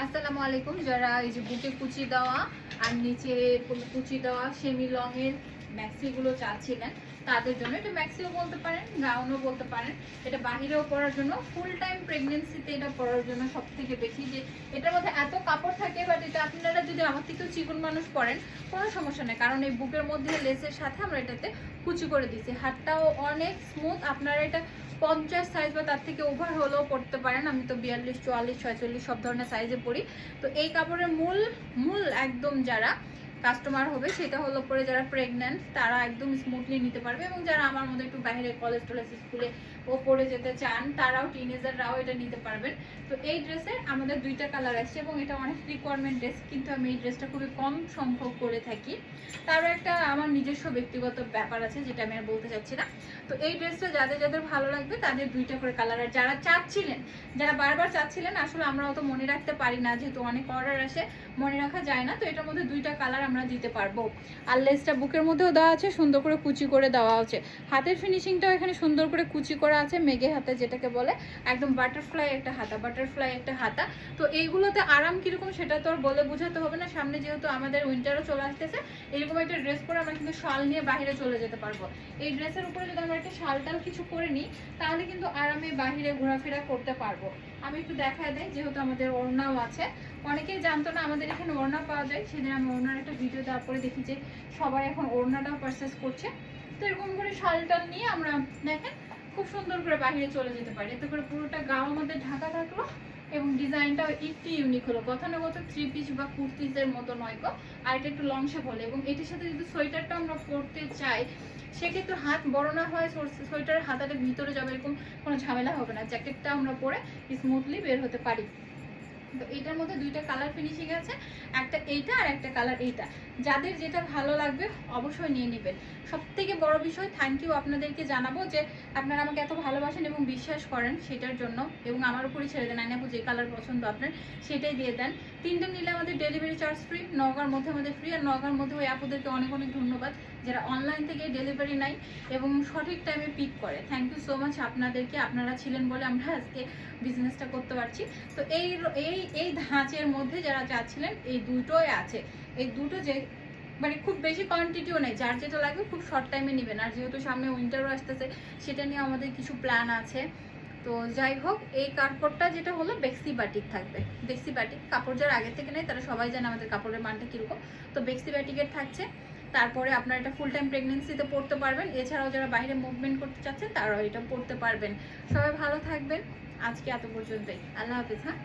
আসসালামু আলাইকুম। যারা এই যে বুকে কুচি দেওয়া আর নিচে কুচি দেওয়া সেমি লং এর ম্যাক্সিগুলো চাচ্ছিলেন তাদের জন্য, এটা ম্যাক্সিও বলতে পারেন, গাউনও বলতে পারেন। এটা বাহিরেও পরার জন্য, ফুল টাইম প্রেগনেন্সিতে এটা পরার জন্য সব থেকে বেশি, যে এটার মধ্যে এত কাপড় থাকে। বাট এটা আপনারা যদি আমার থেকেও চিকন মানুষ পরেন কোনো সমস্যা নেই, কারণ এই বুকের মধ্যে লেসের সাথে আমরা এটাতে কুচি করে দিচ্ছি। হাতটাও অনেক স্মুথ। আপনারা এটা 50 সাইজ বা তার থেকে ওভার হলেও পড়তে পারেন। আমি তো 42, 44, 46 সব ধরনের সাইজে পরি। তো এই কাপড়ের মূল একদম যারা কাস্টমার হবে সেটা হলো পরে যারা প্রেগন্যান্ট, তারা একদম স্মুথলি নিতে পারবে। এবং যারা আমার মধ্যে একটু বাইরে কলেজ টলেজ স্কুলে ও পরে যেতে চান, তারাও টিনেজাররাও এটা নিতে পারবেন। তো এই ড্রেসের আমাদের দুইটা কালার আসছে এবং এটা অনেক রিকোয়ারমেন্ট ড্রেস, কিন্তু আমি এই ড্রেসটা খুবই কম সংখ্যক করে থাকি। তারও একটা আমার নিজস্ব ব্যক্তিগত ব্যাপার আছে যেটা আমি আর বলতে চাচ্ছি না। তো এই ড্রেসটা যাদের যাদের ভালো লাগবে তাদের দুইটা করে কালার। আর যারা চাচ্ছিলেন, যারা বারবার চাচ্ছিলেন, আসলে আমরা অত মনে রাখতে পারি না, যেহেতু অনেক অর্ডার আসে, মনে রাখা যায় না। তো এটার মধ্যে দুইটা কালার আমরা দিতে পারবো। আর লেসটা বুকের মধ্যেও দেওয়া আছে, সুন্দর করে কুচি করে দেওয়া আছে। হাতের ফিনিশিংটাও এখানে সুন্দর করে কুচি করা আছে, মেঘে হাতে যেটাকে বলে, একদম বাটারফ্লাই একটা হাতা। তো এইগুলোতে আরাম কিরকম সেটা তো আর বলে বোঝাতে হবে না। সামনে যেহেতু আমাদের উইন্টারও চলে আসতেছে, এরকম একটা ড্রেস পরে আমরা কিন্তু শাল নিয়ে বাইরে চলে যেতে পারবো। এই ড্রেসের উপরে যদি আমরা একটা শালটাল কিছু করে নিই, তাহলে কিন্তু আরামে বাহিরে ঘোরাফেরা করতে পারবো। আমি একটু দেখায় দেই, যেহেতু আমাদের ওড়নাও আছে। অনেকেই জানতো না আমাদের এখানে ওড়না পাওয়া যায়, সেদিন আমি ওড়নার একটা ভিডিও দেওয়ার পরে দেখি যে সবাই এখন ওড়নাটাও পারচেস করছে। তো এরকম করে শালটাল নিয়ে আমরা দেখেন খুব সুন্দর করে বাহিরে চলে যেতে পারি। এতে করে পুরোটা গাও আমাদের ঢাকা থাকলো এবং ডিজাইনটাও একটু ইউনিক হলো। গতানুগত 3 পিস বা কুর্তিজের মতো নয় গো, আর এটা একটু লং শেপ হলো। এবং এটার সাথে যদি সোয়েটারটা আমরা পরতে চাই, সেক্ষেত্রে হাত বড় না হয়, সোয়েটারের হাতাটা ভিতরে যাবে, এরকম কোনো ঝামেলা হবে না। জ্যাকেটটা আমরা পরে স্মুথলি বের হতে পারি। তো এটার মধ্যে দুইটা কালার ফিনিশিং আছে, একটা এইটা আর একটা কালার এইটা। যাদের যেটা ভালো লাগবে অবশ্যই নিয়ে নেবেন। সব থেকে বড় বিষয়, থ্যাংক ইউ আপনাদেরকে জানাবো যে আপনারা আমাকে এত ভালোবাসেন এবং বিশ্বাস করেন সেটার জন্য। এবং আমার উপরই ছেড়ে দেন, আইনাপু যে কালার পছন্দ আপনার সেটাই দিয়ে দেন। তিনটা নিলে আমাদের ডেলিভারি চার্জ ফ্রি, নওগাঁর মধ্যে আমাদের ফ্রি। আর নওগাঁর মধ্যে ওই আপুদেরকে অনেক অনেক ধন্যবাদ যারা অনলাইন থেকে ডেলিভারি নেয় এবং সঠিক টাইমে পিক করে। থ্যাংক ইউ সো মাচ আপনাদেরকে। আপনারা ছিলেন বলে আমরা আজকে বিজনেসটা করতে পারছি। তো এই এই এই ধাঁচের মধ্যে যারা চাচ্ছিলেন, এই দুটোই আছে। এই দুটো যে মানে খুব বেশি কোয়ান্টিটিও নেই, যার যেটা লাগবে খুব শর্ট টাইমে নেবেন। আর যেহেতু সামনে উইন্টারও আসতেছে, সেটা নিয়ে আমাদের কিছু প্ল্যান আছে। তো যাই হোক, এই কাপড়টা যেটা হলো বেক্সি বাটিক থাকবে। বেক্সি বাটিক কাপড় যারা আগে থেকে নেয় তারা সবাই জানে আমাদের কাপড়ের মানটা কীরকম। তো বেক্সি বাটিকের থাকছে। তারপরে আপনারা এটা ফুল টাইম প্রেগনেন্সিতে পড়তে পারবেন। এছাড়াও যারা বাইরে মুভমেন্ট করতে চাচ্ছেন তারাও এটা পড়তে পারবেন। সবাই ভালো থাকবেন। আজকে এত পর্যন্তই। আল্লাহ হাফেজ। হ্যাঁ।